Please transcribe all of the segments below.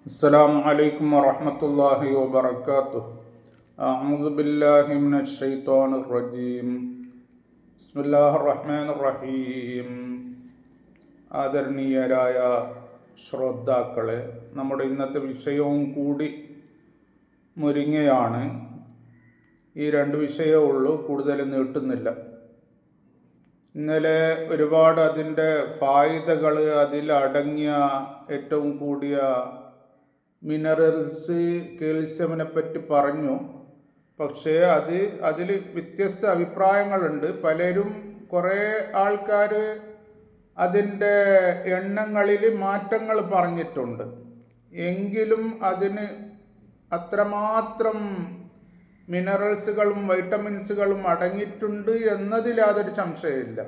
السلام عليكم ورحمة الله وبركاته. أعوذ بالله من الشيطان الرجيم. بسم الله الرحمن الرحيم. ആദരണീയരായ ശ്രോതാക്കളെ, നമ്മുടെ ഇന്നത്തെ വിഷയവും കൂടി മുരിങ്ങയാണ്. ഈ രണ്ട് വിഷയമേ ഉള്ളൂ, കൂടുതൽ നീട്ടുന്നില്ല. ഇന്നലെ ഒരുപാട് അതിൻ്റെ ഫായിദകൾ, അതിലടങ്ങിയ ഏറ്റവും കൂടിയ മിനറൽസ്, കാൽസ്യമിനെ പറ്റി പറഞ്ഞു. പക്ഷേ അതിൽ വ്യത്യസ്ത അഭിപ്രായങ്ങളുണ്ട്. പലരും, കുറേ ആൾക്കാർ അതിൻ്റെ എണ്ണങ്ങളിൽ മാറ്റങ്ങൾ പറഞ്ഞിട്ടുണ്ട്. എങ്കിലും അതിന് അത്രമാത്രം മിനറൽസുകളും വൈറ്റമിൻസുകളും അടങ്ങിയിട്ടുണ്ട് എന്നതിൽ യാതൊരു സംശയമില്ല.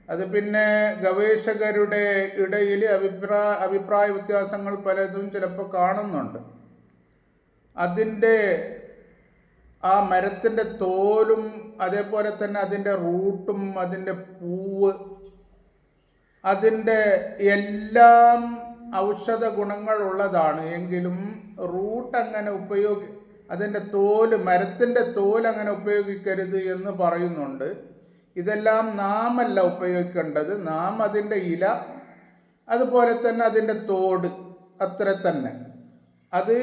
അത് പിന്നെ ഗവേഷകരുടെ ഇടയിൽ അഭിപ്രായ വ്യത്യാസങ്ങൾ പലതും ചിലപ്പോൾ കാണുന്നുണ്ട്. അതിൻ്റെ ആ മരത്തിൻ്റെ തോലും അതേപോലെ തന്നെ അതിൻ്റെ റൂട്ടും അതിൻ്റെ പൂവ്, അതിൻ്റെ എല്ലാം ഔഷധ ഗുണങ്ങളുള്ളതാണ്. എങ്കിലും റൂട്ട് അങ്ങനെ അതിൻ്റെ തോല്, മരത്തിൻ്റെ തോല് അങ്ങനെ ഉപയോഗിക്കരുത് എന്ന് പറയുന്നുണ്ട്. ഇതെല്ലാം നാം അല്ല ഉപയോഗിക്കേണ്ടത്. നാം അതിൻ്റെ ഇല, അതുപോലെ തന്നെ അതിൻ്റെ തോട്, അത്ര തന്നെ. അത്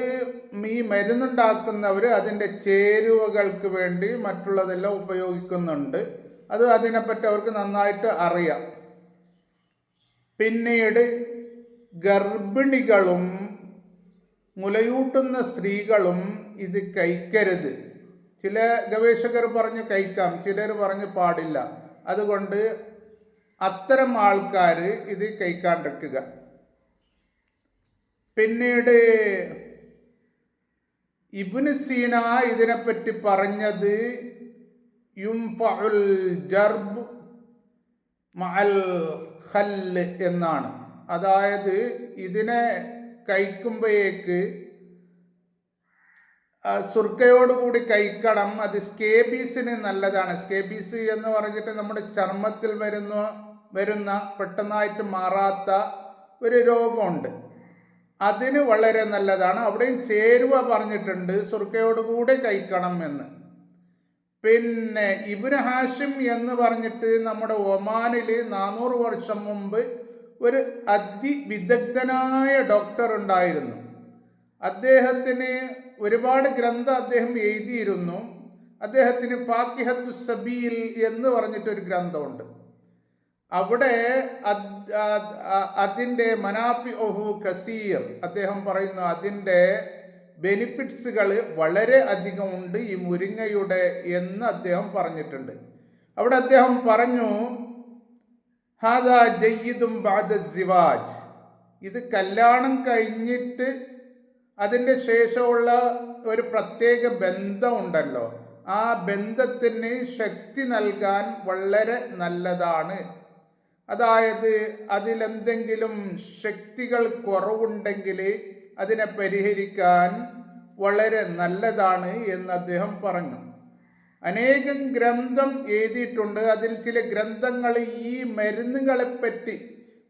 ഈ മരുന്നുണ്ടാക്കുന്നവർ അതിൻ്റെ ചേരുവകൾക്ക് വേണ്ടി മറ്റുള്ളതെല്ലാം ഉപയോഗിക്കുന്നുണ്ട്. അതിനെപ്പറ്റി അവർക്ക് നന്നായിട്ട് അറിയാം. പിന്നീട് ഗർഭിണികളും മുലയൂട്ടുന്ന സ്ത്രീകളും ഇത് കഴിക്കരുത്. ചില ഗവേഷകർ പറഞ്ഞ് കഴിക്കാം, ചിലർ പറഞ്ഞ് പാടില്ല. അതുകൊണ്ട് അത്തരം ആൾക്കാർ ഇത് കഴിക്കാണ്ടിരിക്കുക. പിന്നീട് ഇബ്നു സീന ഇതിനെപ്പറ്റി പറഞ്ഞത് യുംഫഉൽ ജർബ് മഅൽ ഖല്ല് എന്നാണ്. അതായത് ഇതിനെ കഴിക്കുമ്പോഴേക്ക് സുർക്കയോടുകൂടി കഴിക്കണം. അത് സ്കേബീസിന് നല്ലതാണ്. സ്കേബീസ് എന്ന് പറഞ്ഞിട്ട് നമ്മുടെ ചർമ്മത്തിൽ വരുന്ന പെട്ടെന്നായിട്ട് മാറാത്ത ഒരു രോഗമുണ്ട്. അതിന് വളരെ നല്ലതാണ്. അവിടെയും ചേരുവ പറഞ്ഞിട്ടുണ്ട്, സുർക്കയോടുകൂടി കഴിക്കണം എന്ന്. പിന്നെ ഇബ്നു ഹാഷിം എന്ന് പറഞ്ഞിട്ട് നമ്മുടെ ഒമാനിൽ 400 വർഷം മുമ്പ് ഒരു അതിവിദഗ്ധനായ ഡോക്ടർ ഉണ്ടായിരുന്നു. അദ്ദേഹത്തിന് ഒരുപാട് ഗ്രന്ഥം അദ്ദേഹം എഴുതിയിരുന്നു. അദ്ദേഹത്തിന് ഫാക്കിഹത്തു സബീൽ എന്ന് പറഞ്ഞിട്ടൊരു ഗ്രന്ഥമുണ്ട്. അവിടെ അതിൻ്റെ മനാഫിഉഹു കസീർ, അദ്ദേഹം പറയുന്നു അതിൻ്റെ ബെനിഫിറ്റ്സുകൾ വളരെ അധികമുണ്ട് ഈ മുരിങ്ങയുടെ എന്ന് അദ്ദേഹം പറഞ്ഞിട്ടുണ്ട്. അവിടെ അദ്ദേഹം പറഞ്ഞു, ഹാദാ ജയ്യിദും ബഅദ സിവാജ്, ഇത് കല്യാണം കഴിഞ്ഞിട്ട് അതിൻ്റെ ശേഷമുള്ള ഒരു പ്രത്യേക ബന്ധമുണ്ടല്ലോ, ആ ബന്ധത്തിന് ശക്തി നൽകാൻ വളരെ നല്ലതാണ്. അതായത് അതിലെന്തെങ്കിലും ശക്തികൾ കുറവുണ്ടെങ്കിൽ അതിനെ പരിഹരിക്കാൻ വളരെ നല്ലതാണ് എന്ന് അദ്ദേഹം പറഞ്ഞു. അനേകം ഗ്രന്ഥം എഴുതിയിട്ടുണ്ട്. അതിൽ ചില ഗ്രന്ഥങ്ങൾ ഈ മരുന്നുകളെപ്പറ്റി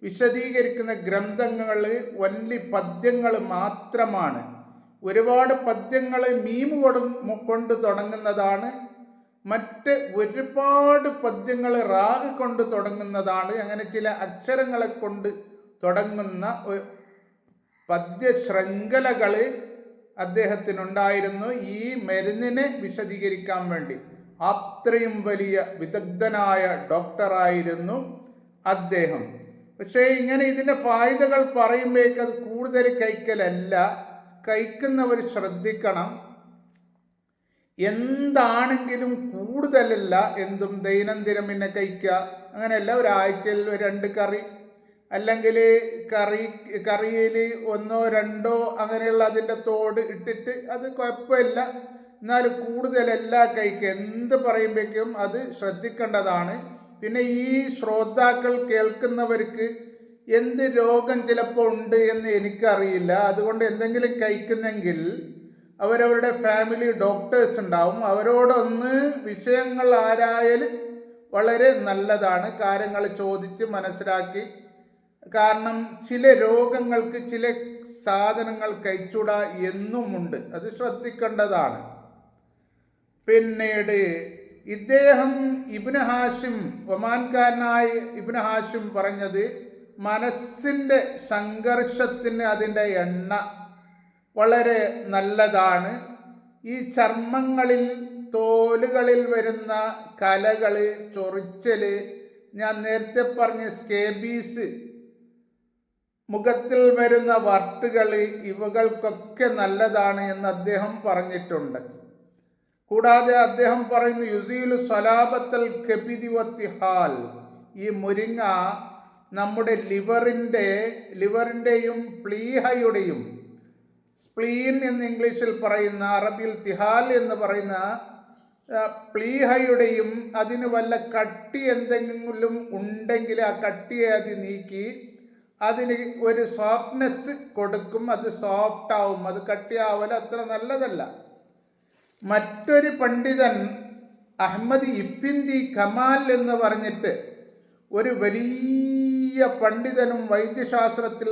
വിശദീകരിക്കുന്ന ഗ്രന്ഥങ്ങൾ ഒൻലി പദ്യങ്ങൾ മാത്രമാണ്. ഒരുപാട് പദ്യങ്ങൾ മീമ് കൊണ്ട് തുടങ്ങുന്നതാണ്. മറ്റ് ഒരുപാട് പദ്യങ്ങൾ റാഗ് കൊണ്ട് തുടങ്ങുന്നതാണ്. അങ്ങനെ ചില അക്ഷരങ്ങളെ കൊണ്ട് തുടങ്ങുന്ന പദ്യശൃംഖലകൾ അദ്ദേഹത്തിനുണ്ടായിരുന്നു ഈ മരുന്നിനെ വിശദീകരിക്കാൻ വേണ്ടി. അത്രയും വലിയ വിദഗ്ധനായ ഡോക്ടറായിരുന്നു അദ്ദേഹം. പക്ഷേ ഇങ്ങനെ ഇതിൻ്റെ ഫായിദകൾ പറയുമ്പോഴേക്ക് അത് കൂടുതൽ കഴിക്കലല്ല, കഴിക്കുന്നവർ ശ്രദ്ധിക്കണം. എന്താണെങ്കിലും കൂടുതലല്ല എന്തും ദൈനംദിനം പിന്നെ കഴിക്കുക, അങ്ങനെയല്ല. ഒരാഴ്ചയിൽ 2 കറി, അല്ലെങ്കിൽ കറിയിൽ 1 2 അങ്ങനെയുള്ള അതിൻ്റെ തോട് ഇട്ടിട്ട് അത് കുഴപ്പമില്ല. എന്നാൽ കൂടുതലല്ല കഴിക്കുക. എന്ത് പറയുമ്പോഴേക്കും അത് ശ്രദ്ധിക്കേണ്ടതാണ്. പിന്നെ ഈ ശ്രോതാക്കൾ കേൾക്കുന്നവർക്ക് എന്ത് രോഗം ചിലപ്പോൾ ഉണ്ട് എന്ന് എനിക്കറിയില്ല. അതുകൊണ്ട് എന്തെങ്കിലും കഴിക്കുന്നെങ്കിൽ അവരവരുടെ ഫാമിലി ഡോക്ടേഴ്സ് ഉണ്ടാവും, അവരോടൊന്ന് വിഷയങ്ങൾ ആരായാൽ വളരെ നല്ലതാണ്. കാര്യങ്ങൾ ചോദിച്ച് മനസ്സിലാക്കി. കാരണം ചില രോഗങ്ങൾക്ക് ചില സാധനങ്ങൾ കഴിച്ചൂടാ എന്നുമുണ്ട്. അത് ശ്രദ്ധിക്കേണ്ടതാണ്. പിന്നീട് ഇദ്ദേഹം ഇബ്നു ഹാഷിം, ഒമാൻകാരനായ ഇബ്നു ഹാഷിം പറഞ്ഞത്, മനസ്സിൻ്റെ സംഘർഷത്തിന് അതിൻ്റെ എണ്ണ വളരെ നല്ലതാണ്. ഈ ചർമ്മങ്ങളിൽ, തോലുകളിൽ വരുന്ന കലകൾ, ചൊറിച്ചൽ, ഞാൻ നേരത്തെ പറഞ്ഞ സ്കേബീസ്, മുഖത്തിൽ വരുന്ന വർട്ടുകൾ, ഇവകൾക്കൊക്കെ നല്ലതാണ് എന്ന് അദ്ദേഹം പറഞ്ഞിട്ടുണ്ട്. കൂടാതെ അദ്ദേഹം പറയുന്നു, യുസീലു സലാബത്തൽ കബിദി വത്തിഹാൽ, ഈ മുരിങ്ങ നമ്മുടെ ലിവറിൻ്റെയും പ്ലീഹയുടെയും, സ്പ്ലീൻ എന്ന് ഇംഗ്ലീഷിൽ പറയുന്ന, അറബിയിൽ തിഹാൽ എന്ന് പറയുന്ന പ്ലീഹയുടെയും, അതിന് വല്ല കട്ടി എന്തെങ്കിലും ഉണ്ടെങ്കിൽ ആ കട്ടിയെ അത് നീക്കി അതിന് ഒരു സോഫ്റ്റ്നെസ് കൊടുക്കും. അത് സോഫ്റ്റ് ആവും. അത് കട്ടിയാവല അത്ര നല്ലതല്ല. മറ്റൊരു പണ്ഡിതൻ അഹമ്മദ് ഇഫിന്ദി കമാൽ എന്ന് പറഞ്ഞിട്ട് ഒരു വലിയ പണ്ഡിതനും വൈദ്യശാസ്ത്രത്തിൽ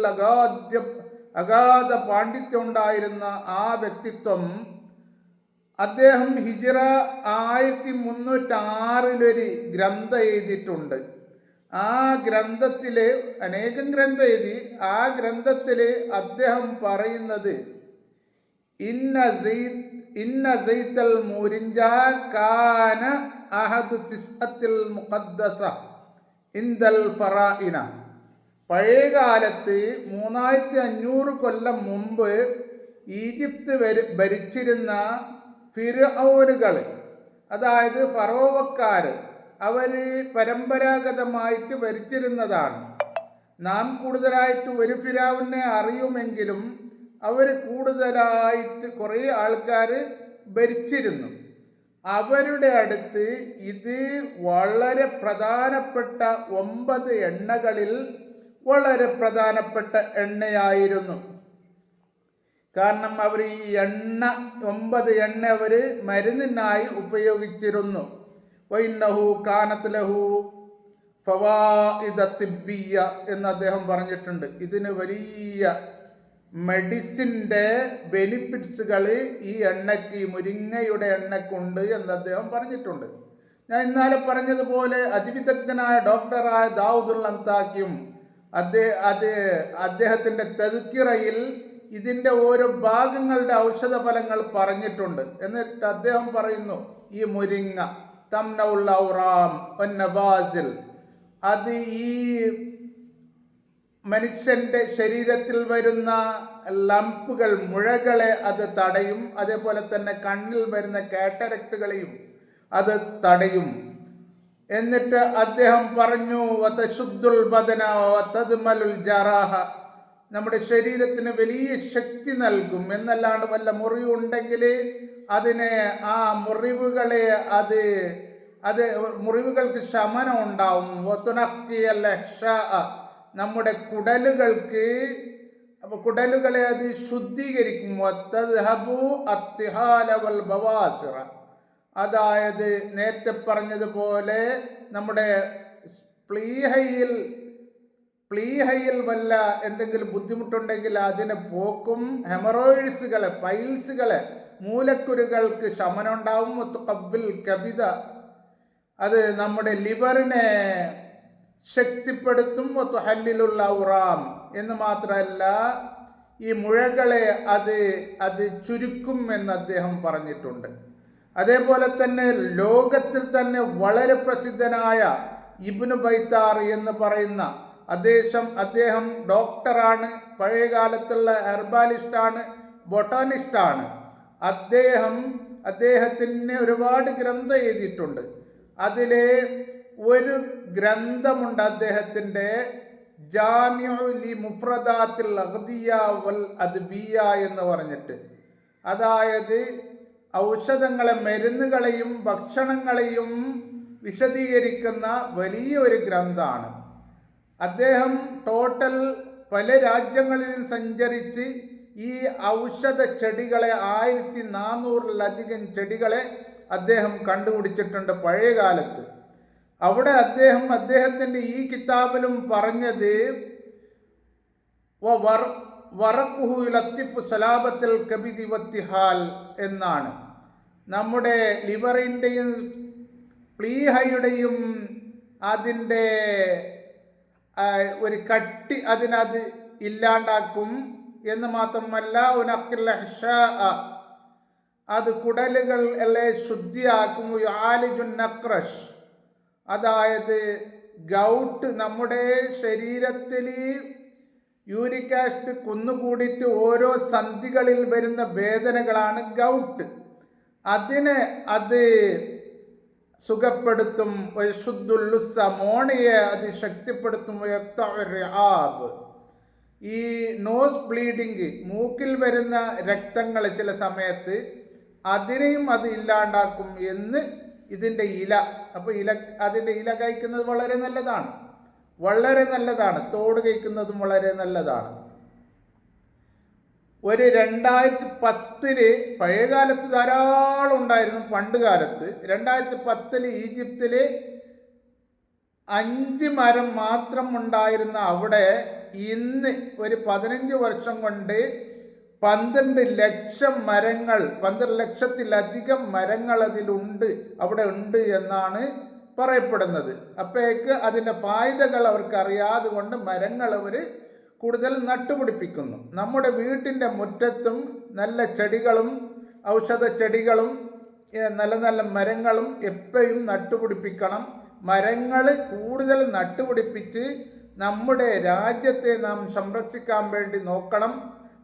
അഗാധ പാണ്ഡിത്യം ഉണ്ടായിരുന്ന ആ വ്യക്തിത്വം, അദ്ദേഹം ഹിജ്റ 1306 ഗ്രന്ഥം എഴുതിയിട്ടുണ്ട്. ആ ഗ്രന്ഥത്തിൽ അനേകം ഗ്രന്ഥം എഴുതി. ആ ഗ്രന്ഥത്തിൽ അദ്ദേഹം പറയുന്നത്, ഇന്ന സൈത്തൽ മുരിഞ്ച കാന അഹദു തിസ്അത്തിൽ മുഖദ്ദസ ഇന്ദൽ ഫറാഇന. പഴയകാലത്ത് 3500 കൊല്ലം മുമ്പ് ഈജിപ്ത് ഭരിച്ചിരുന്ന ഫിർഔനുകൾ, അതായത് ഫറോവക്കാർ, അവർ പരമ്പരാഗതമായിട്ട് ഭരിച്ചിരുന്നതാണ്. നാം കൂടുതലായിട്ട് ഒരു ഫിർഔനെ അറിയുമെങ്കിലും അവർ കൂടുതലായിട്ട് കുറേ ആൾക്കാർ ഭരിച്ചിരുന്നു. അവരുടെ അടുത്ത് ഇത് വളരെ പ്രധാനപ്പെട്ട 9 എണ്ണകളിൽ വളരെ പ്രധാനപ്പെട്ട എണ്ണയായിരുന്നു. കാരണം അവർ ഈ 9 എണ്ണ അവർ മരുന്നിനായി ഉപയോഗിച്ചിരുന്നു. വൈന്നഹു കാനത്ത് ലഹു ഫവാഇദ തിബ്ബിയ്യ എന്ന് അദ്ദേഹം പറഞ്ഞിട്ടുണ്ട്. ഇതിന് വലിയ മെഡിസിൻ്റെ ബെനിഫിറ്റ്സുകൾ ഈ എണ്ണയ്ക്ക്, ഈ മുരിങ്ങയുടെ എണ്ണയ്ക്കുണ്ട് എന്ന് അദ്ദേഹം പറഞ്ഞിട്ടുണ്ട്. ഞാൻ ഇന്നലെ പറഞ്ഞതുപോലെ അതിവിദഗ്ധനായ ഡോക്ടറായ ദാവൂദുൽ അൻതാക്കിയും അദ്ദേഹത്തിൻ്റെ തദ്കിറയിൽ ഇതിൻ്റെ ഓരോ ഭാഗങ്ങളുടെ ഔഷധ ഫലങ്ങൾ പറഞ്ഞിട്ടുണ്ട്. എന്നിട്ട് അദ്ദേഹം പറയുന്നു, ഈ മുരിങ്ങ തംനഉൽ ഔറാം വന്നബാസിൽ, അത് ഈ മനുഷ്യൻ്റെ ശരീരത്തിൽ വരുന്ന ലംപുകൾ, മുഴകളെ അത് തടയും. അതേപോലെ തന്നെ കണ്ണിൽ വരുന്ന കാറ്ററക്റ്റുകളെയും അത് തടയും. എന്നിട്ട് അദ്ദേഹം പറഞ്ഞു, വതശുദ്ദുൽ ബദന വതദ്മലുൽ ജറാഹ, നമ്മുടെ ശരീരത്തിന് വലിയ ശക്തി നൽകും. എന്നല്ലാണ്ട് വല്ല മുറിവുണ്ടെങ്കിൽ അതിനെ, ആ മുറിവുകളെ അത് മുറിവുകൾക്ക് ശമനം ഉണ്ടാവും. വതുനഖിയൽ അഹ്ശാ, നമ്മുടെ കുടലുകളെ അത് ശുദ്ധീകരിക്കും. വതദ്ഹബു അത്തിഹാല വൽ ബവാസിറ, അതായത് നേരത്തെ പറഞ്ഞതുപോലെ നമ്മുടെ പ്ലീഹയിൽ വല്ല എന്തെങ്കിലും ബുദ്ധിമുട്ടുണ്ടെങ്കിൽ അതിനെ പോക്കും. ഹെമറോയിഡ്സുകളെ, പൈൽസുകളെ, മൂലക്കുരുകൾക്ക് ശമനം ഉണ്ടാവും. തുഖബ്ബിൽ കബിദ, അത് നമ്മുടെ ലിവറിനെ ശക്തിപ്പെടുത്തും. തുഹല്ലിലുൽ ഔറാം എന്ന് മാത്രമല്ല, ഈ മുഴകളെ അത് ചുരുക്കും എന്ന് അദ്ദേഹം പറഞ്ഞിട്ടുണ്ട്. അതേപോലെ തന്നെ ലോകത്തിൽ തന്നെ വളരെ പ്രസിദ്ധനായ ഇബ്നു ബൈത്താർ എന്ന് പറയുന്ന അദ്ദേഹം ഡോക്ടറാണ്, പഴയകാലത്തുള്ള ഹെർബാലിസ്റ്റാണ്, ബൊട്ടാനിസ്റ്റാണ്. അദ്ദേഹത്തിന് ഒരുപാട് ഗ്രന്ഥം എഴുതിയിട്ടുണ്ട്. അതിലെ ഒരു ഗ്രന്ഥമുണ്ട് അദ്ദേഹത്തിൻ്റെ, ജാമിഉ ലി മുഫ്രദാത്തിൽ അഗ്ദിയ വൽ അദ്ബിയ എന്ന് പറഞ്ഞിട്ട്. അതായത് ഔഷധങ്ങളെ, മരുന്നുകളെയും ഭക്ഷണങ്ങളെയും വിശദീകരിക്കുന്ന വലിയൊരു ഗ്രന്ഥമാണ്. അദ്ദേഹം ടോട്ടൽ പല രാജ്യങ്ങളിലും സഞ്ചരിച്ച് ഈ ഔഷധ ചെടികളെ 1400-ലധികം ചെടികളെ അദ്ദേഹം കണ്ടുപിടിച്ചിട്ടുണ്ട് പഴയകാലത്ത്. അവിടെ അദ്ദേഹത്തിൻ്റെ ഈ കിതാബിലും പറഞ്ഞത്, വറഖുഹു ലത്തിഫു സലാബത്തിൽ കബിദി വത്തിഹാൽ എന്നാണ്. നമ്മുടെ ലിവറിൻ്റെയും പ്ലീഹയുടെയും അതിൻ്റെ ഒരു കട്ടി അതിനത് ഇല്ലാണ്ടാക്കും എന്ന് മാത്രമല്ല അത് കുടലുകൾ എല്ലാം ശുദ്ധിയാക്കും. ആലിജുൻ നക്രഷ്, അതായത് ഗൗട്ട്, നമ്മുടെ ശരീരത്തിൽ യൂറിക് ആസിഡ് കുന്നുകൂടിയിട്ട് ഓരോ സന്ധികളിൽ വരുന്ന വേദനകളാണ് ഗൗട്ട്. അതിനെ അത് സുഖപ്പെടുത്തും. മോണയെ അത് ശക്തിപ്പെടുത്തും. ഈ നോസ് ബ്ലീഡിങ്, മൂക്കിൽ വരുന്ന രക്തങ്ങൾ ചില സമയത്ത് അതിനെയും അത് ഇല്ലാണ്ടാക്കും എന്ന് ഇതിൻ്റെ ഇല. അപ്പോൾ അതിൻ്റെ ഇല കഴിക്കുന്നത് വളരെ നല്ലതാണ്, വളരെ നല്ലതാണ്. തോട് കഴിക്കുന്നതും വളരെ നല്ലതാണ്. ഒരു 2010 പഴയകാലത്ത് ധാരാളം ഉണ്ടായിരുന്നു. പണ്ട് കാലത്ത് 2010 ഈജിപ്തിൽ 5 മരം മാത്രം ഉണ്ടായിരുന്ന അവിടെ ഇന്ന് ഒരു 15 വർഷം കൊണ്ട് 12 ലക്ഷം മരങ്ങൾ, 12 ലക്ഷത്തിലധികം മരങ്ങൾ അതിലുണ്ട്, അവിടെ ഉണ്ട് എന്നാണ് പറയപ്പെടുന്നത്. അപ്പോഴേക്ക് അതിൻ്റെ ഫായ്ദകൾ അവർക്ക് അറിയാതെ കൊണ്ട് മരങ്ങൾ അവർ കൂടുതൽ നട്ടുപിടിപ്പിക്കുന്നു. നമ്മുടെ വീട്ടിൻ്റെ മുറ്റത്തും നല്ല ചെടികളും ഔഷധ ചെടികളും നല്ല നല്ല മരങ്ങളും എപ്പോഴും നട്ടുപിടിപ്പിക്കണം. മരങ്ങൾ കൂടുതൽ നട്ടുപിടിപ്പിച്ച് നമ്മുടെ രാജ്യത്തെ നാം സംരക്ഷിക്കാൻ വേണ്ടി നോക്കണം.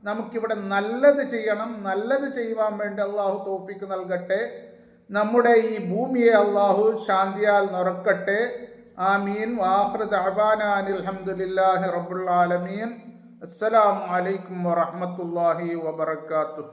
നമുക്കിവിടെ നല്ലത് ചെയ്യണം. നല്ലത് ചെയ്യുവാൻ വേണ്ടി അള്ളാഹു തൗഫീക്ക് നൽകട്ടെ. നമ്മുടെ ഈ ഭൂമിയെ അള്ളാഹു ശാന്തിയാൽ നിറക്കട്ടെ. ആമീൻ. വആഖിറു ദഅവാനാ അൽഹംദുലില്ലാഹി റബ്ബിൽ ആലമീൻ. അസ്സലാമു അലൈക്കും വറഹ്മത്തുള്ളാഹി വബറകാതുഹു.